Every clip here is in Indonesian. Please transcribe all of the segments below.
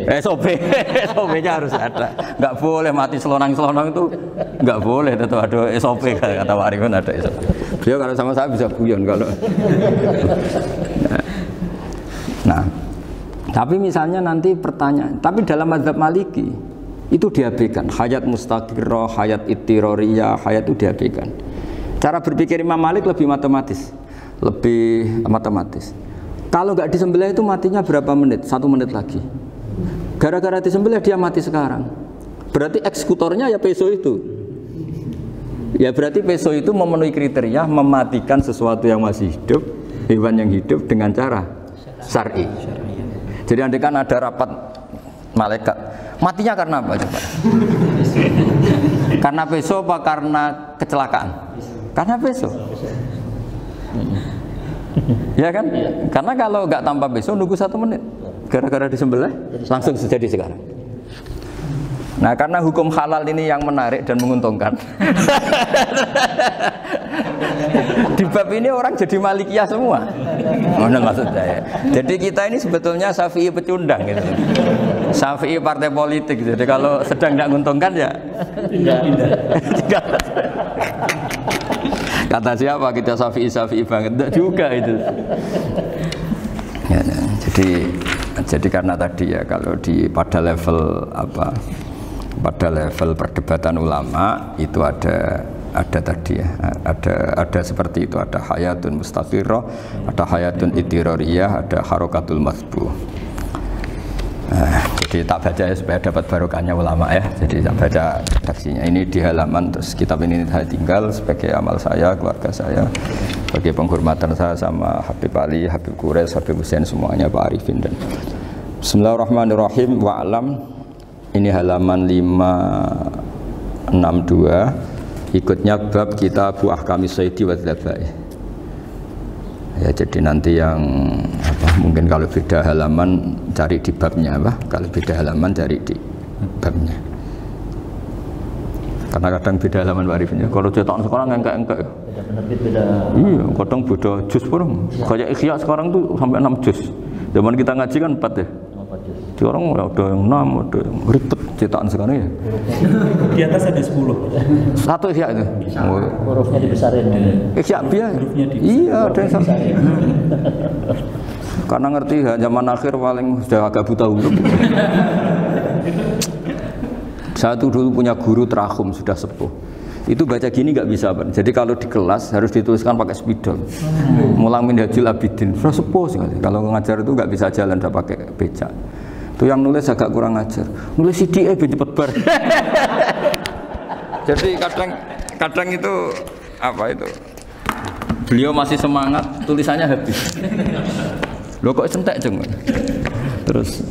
SOP-nya harus ada. Enggak boleh mati selonang-selonang itu enggak boleh, tetap ada SOP kata Pak Arifin ada SOP. Beliau kalau sama saya bisa guyon kalau. Nah, tapi misalnya nanti pertanyaan, tapi dalam mazhab Maliki itu diabaikan, hayat mustaqirrah, hayat ittiroriyah, hayat itu diabaikan. Cara berpikir Imam Malik lebih matematis. Kalau nggak disembelih itu matinya berapa menit? 1 menit lagi. Gara-gara disembelih dia mati sekarang. Berarti eksekutornya ya peso itu. Ya berarti peso itu memenuhi kriteria mematikan sesuatu yang masih hidup, hewan yang hidup dengan cara syar'i. Jadi andai kan ada rapat malaikat, matinya karena apa coba? Karena peso apa karena kecelakaan? Karena peso. Ya kan? Karena kalau nggak tanpa peso nunggu 1 menit, gara-gara disembelih langsung terjadi sekarang. Nah, karena hukum halal ini yang menarik dan menguntungkan. Di bab ini orang jadi Malikiyah semua. Mana maksud saya? Jadi kita ini sebetulnya Syafi'i pecundang gitu. Syafi'i partai politik. Jadi kalau sedang tidak menguntungkan ya tidak. Kata siapa kita Syafi'i banget? Tidak juga itu. Ya, jadi karena tadi ya kalau pada level apa? Pada level perdebatan ulama itu ada tadi ya, ada seperti itu, ada hayatun mustaqirrah, ada hayatun ittiroriyah, ada harokatul masbuh. Jadi tak baca ya supaya dapat barokahnya ulama ya. Jadi tak baca redaksinya. Ini di halaman, terus kitab ini saya tinggal sebagai amal saya, keluarga saya, sebagai penghormatan saya sama Habib Ali, Habib Qures, Habib Hussein semuanya, Pak Arifin dan Bismillahirrahmanirrahim. Wa'lam. Ini halaman 562, ikutnya bab kita buah kami Sayyidi wa Dzabai. Ya, jadi nanti yang apa, mungkin kalau beda halaman cari di babnya apa, kalau beda halaman cari di babnya. Karena kadang beda halaman Pak Arifin. Kalau cetakan sekarang enggak. Beda penerbit beda. Iya, kadang beda juz pun. Kayak Ikhya sekarang tuh sampai 6 juz. Zaman kita ngaji kan 4 ya. Sekarang ada yang 6, ada yang ribet cetakan sekarang ya. Di atas ada 10. Satu Ikhya itu. Hurufnya dibesarin. Ikhya biar. Iya, ada yang sama. Karena ngerti zaman akhir paling sudah agak buta huruf. Saya tuh dulu punya guru terakhum sudah sepuh. Itu baca gini nggak bisa, Pak. Jadi kalau di kelas harus dituliskan pakai spidol. Mulang Minhajul Abidin. Sudah sepuh sekali. Kalau ngajar itu nggak bisa jalan, udah pakai becak. Itu yang nulis agak kurang ajar. Nulis CDE ben cepet bar. Jadi kadang itu apa itu? Beliau masih semangat, tulisannya habis. Loh kok sentek jeng. Terus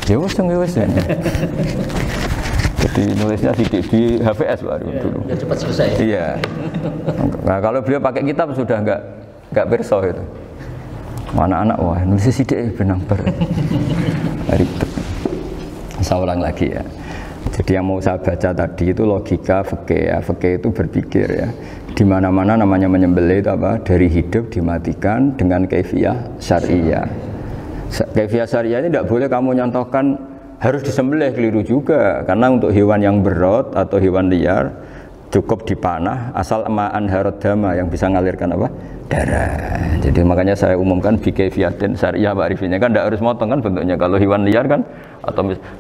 ya wes ya. Jadi nulisnya di HVS baru dulu. Ya cepat selesai. Iya. Nah, kalau beliau pakai kitab sudah enggak perso itu. Anak-anak wah nulis sidik benang bar. Ribet. Saya ulang lagi ya. Jadi yang mau saya baca tadi itu logika fikih ya. Fikih itu berpikir ya. Di mana-mana namanya menyembelih itu apa? Dari hidup dimatikan dengan kaifiyah syariah. Kaifiyah syariah ini tidak boleh kamu nyontohkan harus disembelih, keliru juga, karena untuk hewan yang berot atau hewan liar cukup dipanah asal ma'an harad dama yang bisa mengalirkan apa? Darah. Jadi makanya saya umumkan bikaifiyatin syariah Pak Arifinnya kan tidak harus motong kan bentuknya. Kalau hewan liar kan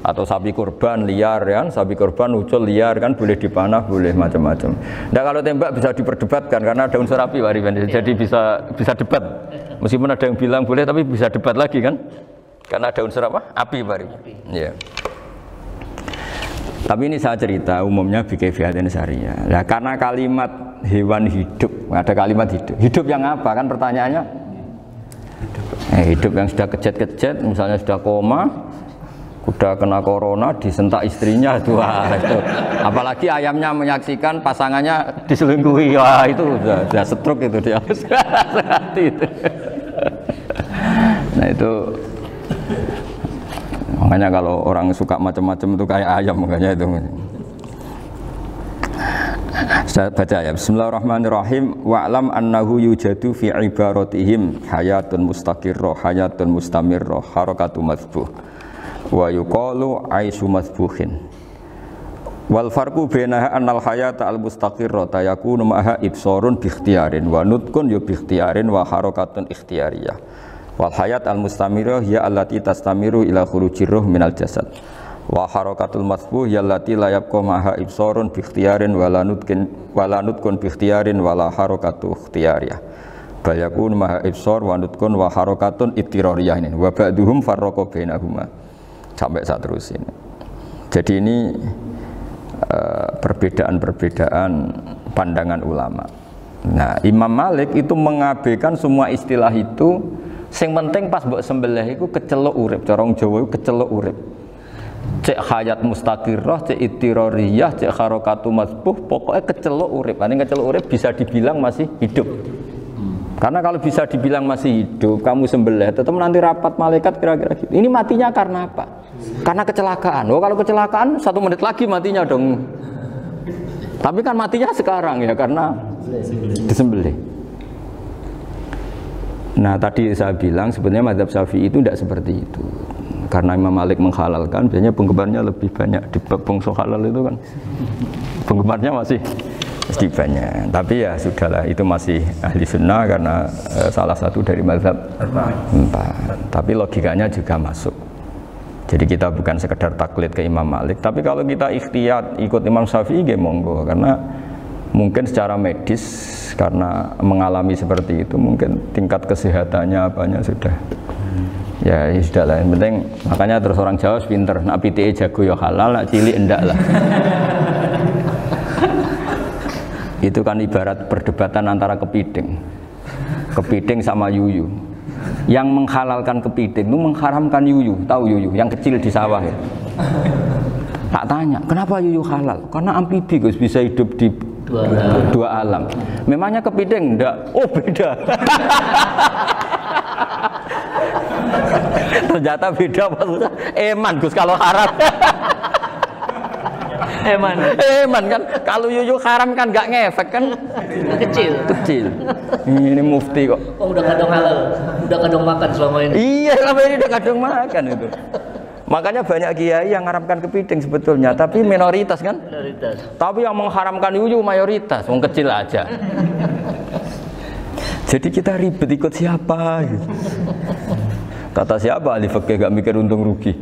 atau sapi kurban liar kan, sapi kurban ucul liar kan boleh dipanah, boleh macam-macam. Nah kalau tembak bisa diperdebatkan karena ada unsur api Pak Arifin. Jadi bisa debat. Meskipun ada yang bilang boleh tapi bisa debat lagi kan? Karena ada unsur apa? Api baru. Ya. Tapi ini saya cerita umumnya bikaifiyatin syariah. Nah, karena kalimat hewan hidup, ada kalimat hidup. Hidup yang apa kan pertanyaannya? Hidup yang sudah kejet-kejet, misalnya sudah koma, udah kena corona, disentak istrinya itu. Apalagi ayamnya menyaksikan pasangannya diselingkuhi, wah itu sudah stroke itu dia. Itu. Nah itu. Makanya kalau orang suka macam-macam itu kayak ayam makanya itu. Saya baca ya. Bismillahirrahmanirrahim. Wa'lam annahu yujadu fi ibaratihim hayatun mustaqirrah, hayatun mustamirrah, harakatu mazbuh. wa yuqalu aisu madbuhin. Wal farqu bainaha annal hayata al mustaqirrata yakunu ma'aha ibsarun bi ikhtiyarin wa nutqun ya bi ikhtiyarin wa harakatun ikhtiyariyah. Wal hayat al mustamirah ya allati tastamiru ila khurujir ruh minal jasad. Wa harakatul madbuh ya allati la yabqa ma'aha ibsarun bi ikhtiyarin wa la nutqun bi ikhtiyarin wa la harakatu ikhtiyariyah. Bal yakunu ma'aha ibsar wa nutqun wa harakatun ittirariyah ini. Wa ba'duhum farraqa bainahuma. Sampai saat terus ini. Jadi ini perbedaan-perbedaan pandangan ulama. Nah, Imam Malik itu mengabaikan semua istilah itu. Sing penting pas mbok sembelih iku kecelok urip, cara wong Jawa iku kecelok urip. Cek hayat mustaqirrah, cek ittirariyah, cek harakatu masbuh, pokoknya kecelok urip. Ini kecelok urip bisa dibilang masih hidup. Karena kalau bisa dibilang masih hidup, kamu sembelih, tetap nanti rapat malaikat kira-kira gitu. Ini matinya karena apa? Karena kecelakaan. Oh, kalau kecelakaan 1 menit lagi matinya dong. Tapi kan matinya sekarang ya karena disembelih. Nah, tadi saya bilang sebenarnya mazhab Syafi'i itu tidak seperti itu. Karena Imam Malik menghalalkan, biasanya penggemarnya lebih banyak di bangsa halal itu kan. Penggemarnya masih banyak. Tapi ya sudahlah, itu masih ahli sunnah karena salah satu dari mazhab 4. Tapi logikanya juga masuk. Jadi kita bukan sekedar taklid ke Imam Malik, tapi kalau kita ikhtiyat ikut Imam Syafi'i ya monggo, karena mungkin secara medis karena mengalami seperti itu mungkin tingkat kesehatannya apanya sudah ya sudah lah, yang penting makanya terus orang Jawa pinter, nak PTE jago ya halal, nak cilik enggak lah. Itu kan ibarat perdebatan antara kepiting sama yuyu. Yang menghalalkan kepiting itu mengharamkan yuyu, tahu yuyu yang kecil di sawah ya. Tak tanya, kenapa yuyu halal? Karena amfibi Gus, bisa hidup di dua alam. Memangnya kepiting enggak? Oh beda. Ternyata beda maksudnya. Eman Gus kalau haram. Eman kan kalau yuyu haram kan enggak ngefek kan? Kecil. Ini mufti kok. Oh udah kadang halal, udah kadang makan selama ini. Iya selama ini udah kadang makan itu. Makanya banyak kiai yang mengharamkan kepiting sebetulnya, tapi minoritas kan? Minoritas. Tapi yang mengharamkan yuyu mayoritas, wong kecil aja. Jadi kita ribet ikut siapa gitu. Kata siapa ahli fikih gak mikir untung rugi.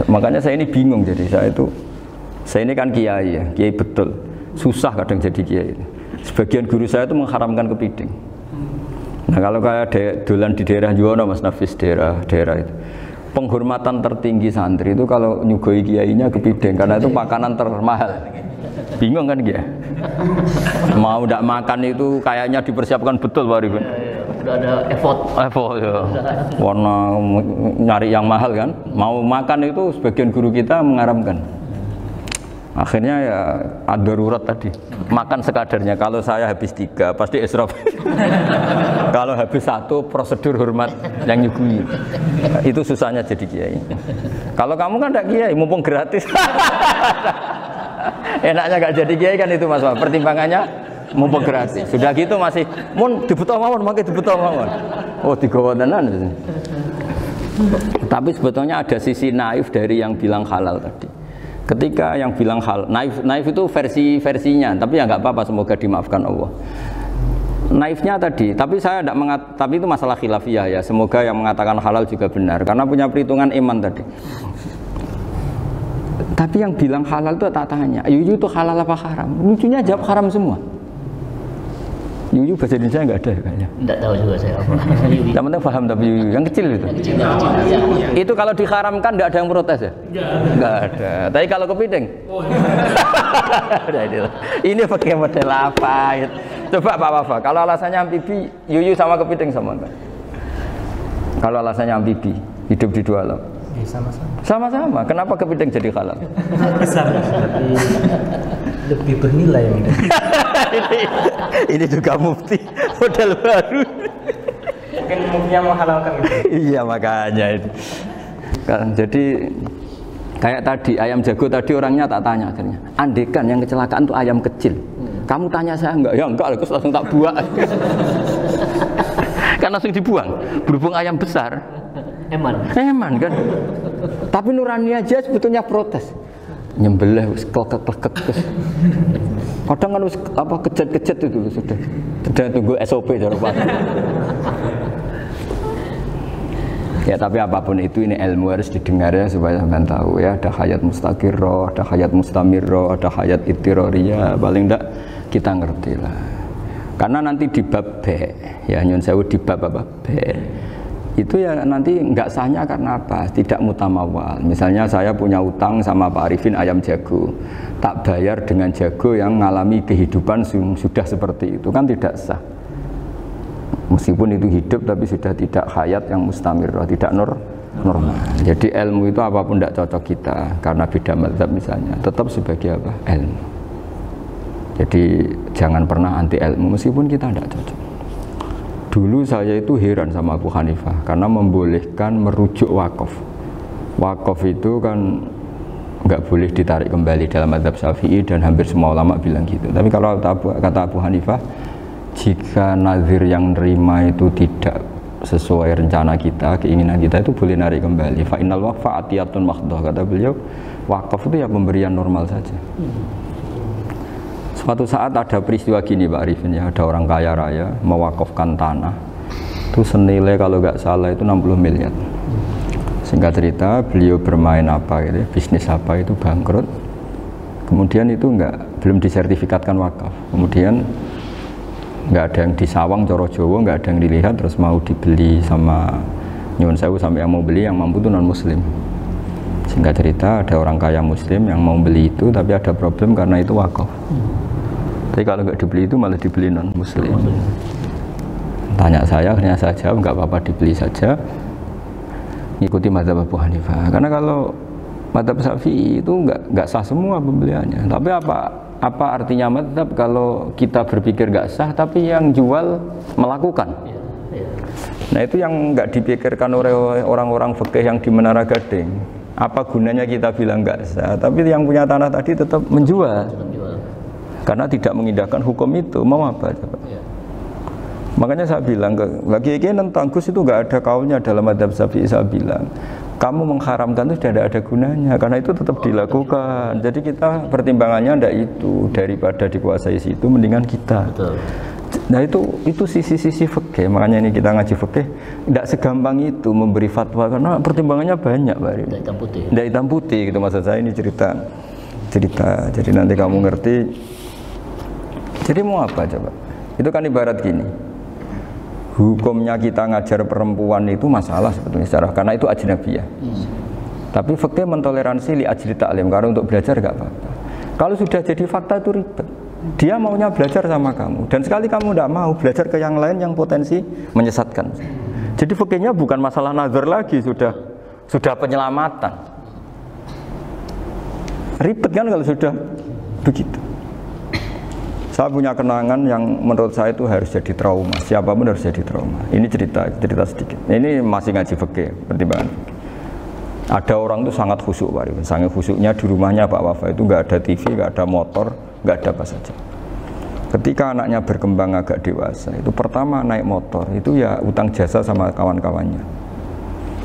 Makanya saya ini bingung, jadi saya ini kan kiai ya, kiai betul. Susah kadang jadi kiai. Sebagian guru saya itu mengharamkan kepiting. Nah kalau kayak dolan di daerah Juwono Mas Nafis, daerah itu penghormatan tertinggi santri itu kalau nyugoi kiainya kepiting karena itu makanan termahal. Bingung kan dia? Mau tidak makan itu kayaknya dipersiapkan betul Pak Ribun. Udah ada effort ya. Warna nyari yang mahal kan. Mau makan itu sebagian guru kita mengharamkan. Akhirnya ya ad-darurat tadi. Makan sekadarnya. Kalau saya habis 3 pasti israf. Kalau habis 1 prosedur hormat yang nyugui. Itu susahnya jadi kiai. Kalau kamu kan tidak kiai, mumpung gratis. Enaknya gak jadi kiai kan itu Mas. Pertimbangannya mumpung gratis. Sudah gitu masih mun dibutuh mawon, makai dibutuh mawon. Oh digawa tenan. Tapi sebetulnya ada sisi naif dari yang bilang halal tadi. Ketika yang bilang hal naif itu versinya, tapi ya nggak apa-apa, semoga dimaafkan Allah. Naifnya tadi, tapi saya tidak tapi itu masalah khilafiyah ya. Semoga yang mengatakan halal juga benar, karena punya perhitungan iman tadi. Tapi yang bilang halal itu tak tanya, yuyu itu halal apa haram? Lucunya jawab haram semua. Yuyu bahasa Indonesia nggak ada kayaknya. Nggak tahu juga saya apa. Yang penting paham tapi yuyu yang kecil itu. Itu kalau diharamkan nggak ada yang protes ya? Nggak ada. Tapi kalau kepiting? Ini pakai model apa? Coba Pak Wafa. Kalau alasannya amfibi, yuyu sama kepiting sama enggak? Kalau alasannya amfibi, hidup di 2 alam. Sama-sama. Kenapa kepiting jadi halal? Besar. Lebih bernilai ini. Ini juga mufti model baru. Mungkin muftinya menghalalkan gitu. Iya makanya itu. Kan jadi kayak tadi ayam jago tadi orangnya tak tanya akhirnya. Andekan yang kecelakaan itu ayam kecil. Kamu tanya saya enggak? Ya enggak, aku langsung tak buang. Kan langsung dibuang. Berhubung ayam besar, Eman kan. Tapi nurani aja sebetulnya protes. Nyembelih wis klekek-klekek terus. Kadang kan wis apa kejet-kejet itu sudah tunggu SOP dari Pak. Ya tapi apapun itu ini ilmu harus didengar ya supaya sampean tahu ya, ada hayat mustaqirrah, ada hayat mustamirrah, ada hayat ittirariyah, paling enggak kita ngerti lah. Karena nanti di bab B ya nyun sewu di bab apa B itu ya nanti enggak sahnya karena apa? Tidak mutamawal. Misalnya saya punya utang sama Pak Arifin ayam jago, tak bayar dengan jago yang mengalami kehidupan sudah seperti itu kan tidak sah. Meskipun itu hidup tapi sudah tidak hayat yang mustamirrah, tidak normal. Jadi ilmu itu apapun tidak cocok kita karena beda mazhab misalnya, tetap sebagai apa? Ilmu. Jadi jangan pernah anti ilmu meskipun kita tidak cocok. Dulu saya itu heran sama Abu Hanifah karena membolehkan merujuk wakaf. Wakaf itu kan nggak boleh ditarik kembali dalam mazhab Syafi'i dan hampir semua ulama bilang gitu. Tapi kalau kata Abu Hanifah, jika nazir yang nerima itu tidak sesuai rencana kita, keinginan kita, itu boleh narik kembali. Fa innal waqfa atiyatun mahdhah, kata beliau. Wakaf itu ya pemberian normal saja. Suatu saat ada peristiwa gini Pak Arifin ya, ada orang kaya raya mewakafkan tanah itu senilai kalau nggak salah itu 60 miliar. Singkat cerita beliau bermain apa gitu, bisnis apa itu bangkrut. Kemudian itu belum disertifikatkan wakaf. Kemudian nggak ada yang disawang coro Jawa, nggak ada yang dilihat, terus mau dibeli sama nyuwun sewu sampai yang mau beli yang mampu itu non muslim. Singkat cerita ada orang kaya muslim yang mau beli itu tapi ada problem karena itu wakaf. Tapi kalau nggak dibeli itu malah dibeli non muslim. Tanya saya, akhirnya saya jawab nggak apa-apa dibeli saja, ngikuti mazhab Abu Hanifah. Karena kalau mazhab Syafi'i itu nggak sah semua pembeliannya. Tapi apa artinya mazhab kalau kita berpikir nggak sah tapi yang jual melakukan? Nah itu yang nggak dipikirkan oleh orang-orang fikih yang di Menara Gading. Apa gunanya kita bilang nggak sah, tapi yang punya tanah tadi tetap menjual karena tidak mengindahkan hukum itu. Mau apa coba? Makanya saya bilang bagi tentang Gus itu nggak ada kaulnya dalam mazhab Syafi'i. Saya bilang kamu mengharamkan itu tidak ada gunanya karena itu tetap dilakukan. Jadi kita pertimbangannya ndak itu, daripada dikuasai situ mendingan kita. Betul. Nah itu sisi-sisi fikih. Makanya ini kita ngaji fikih tidak segampang itu memberi fatwa karena pertimbangannya banyak, Pak. Tidak hitam putih. Tidak hitam putih gitu maksud saya, ini cerita. Jadi nanti kamu ngerti. Jadi mau apa coba? Itu kan ibarat gini. Hukumnya kita ngajar perempuan itu masalah sebetulnya secara karena itu ajnabiyah. Tapi fikih mentoleransi li ajli ta'lim karena untuk belajar enggak apa-apa. Kalau sudah jadi fakta itu ribet. Dia maunya belajar sama kamu dan sekali kamu tidak mau belajar ke yang lain yang potensi menyesatkan. Jadi fikihnya bukan masalah nazar lagi, sudah penyelamatan. Ribet kan kalau sudah begitu. Saya punya kenangan yang menurut saya itu harus jadi trauma. Siapapun harus jadi trauma. Ini cerita sedikit. Ini masih ngaji fikih, pertimbangan. Ada orang itu sangat khusyuk, Pak Arifin. Sangat khusyuknya di rumahnya Pak Wafa itu nggak ada TV, nggak ada motor, nggak ada apa saja. Ketika anaknya berkembang agak dewasa, itu pertama naik motor, itu ya utang jasa sama kawan-kawannya.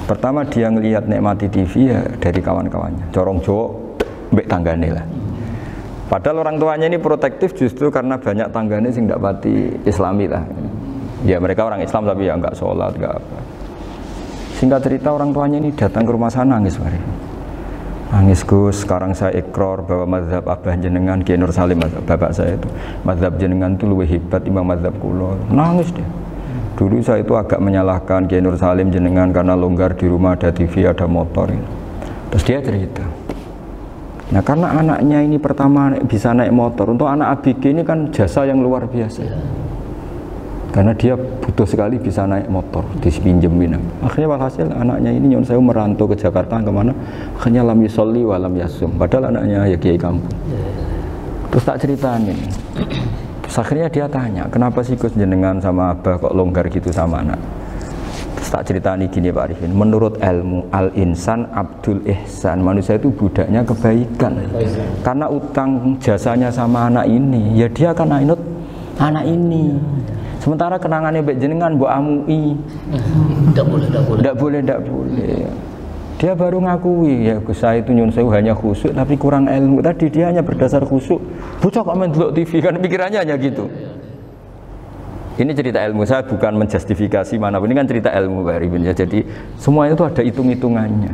Pertama dia ngelihat nikmati TV ya dari kawan-kawannya. Corong Jawa, mbek tanggane lah. Padahal orang tuanya ini protektif justru karena banyak tanggane sing ndak pati Islami lah. Ya mereka orang Islam tapi ya nggak sholat, nggak apa. Singkat cerita orang tuanya ini datang ke rumah saya nangis, Pak. Nangis, Gus, sekarang saya ikrar bahwa mazhab abah jenengan Kiai Nur Salim, bapak saya itu mazhab jenengan itu lebih hebat imam mazhab kula. Nangis dia. Dulu saya itu agak menyalahkan Kiai Nur Salim jenengan karena longgar di rumah ada TV, ada motor. Terus dia cerita. Nah karena anaknya ini pertama bisa naik motor, untuk anak ABG ini kan jasa yang luar biasa. Karena dia butuh sekali bisa naik motor, dipinjemin. Akhirnya walhasil anaknya ini nyon saya merantau ke Jakarta kemana? Akhirnya lam yusolli wa lam yasum. Padahal anaknya ya kiai kampung. Terus tak ceritain. Terus akhirnya dia tanya, kenapa sih Gus jenengan sama abah kok longgar gitu sama anak? Terus tak ceritani gini Pak Arifin. Menurut ilmu al-insan abdul ihsan, manusia itu budaknya kebaikan. Karena utang jasanya sama anak ini, ya dia akan ainut anak ini. Sementara kenangannya mbek jenengan mbok amui. Tidak boleh. Dia baru ngakui, ya Gus saya itu nyun sewu hanya khusyuk tapi kurang ilmu. Tadi dia hanya berdasar khusyuk. Bocah kok main delok TV, kan pikirannya hanya gitu. Ini cerita ilmu, saya bukan menjustifikasi mana, ini kan cerita ilmu Pak Arifin ya. Jadi semuanya itu ada hitung-hitungannya.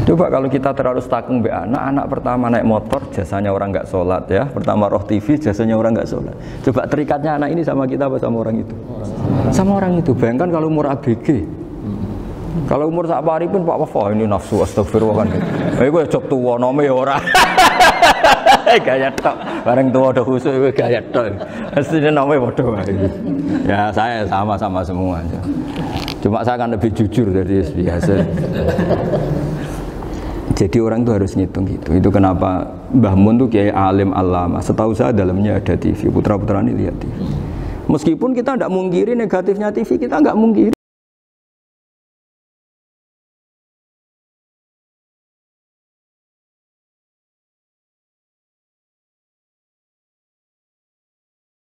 Coba kalau kita terlalu stakung be anak pertama naik motor jasanya orang nggak sholat ya, pertama roh TV jasanya orang nggak sholat. Coba terikatnya anak ini sama kita apa sama orang itu? Sama orang itu. Bayangkan kalau umur ABG. Kalau umur sak pari pun Pak Wafa ini nafsu astagfirullah kan. Gue cok tua nome ya ora. Gaya tok. Bareng tua udah khusus gue gaya tok. Aslinya nome bodoh. Ya saya sama-sama semua. Cuma saya kan lebih jujur dari biasa. Jadi orang itu harus ngitung gitu. Itu kenapa Mbah Mun tuh kiai alim alama. Setahu saya dalamnya ada TV. Putra-putra ini lihat TV. Meskipun kita tidak mungkiri negatifnya TV, kita nggak mungkiri.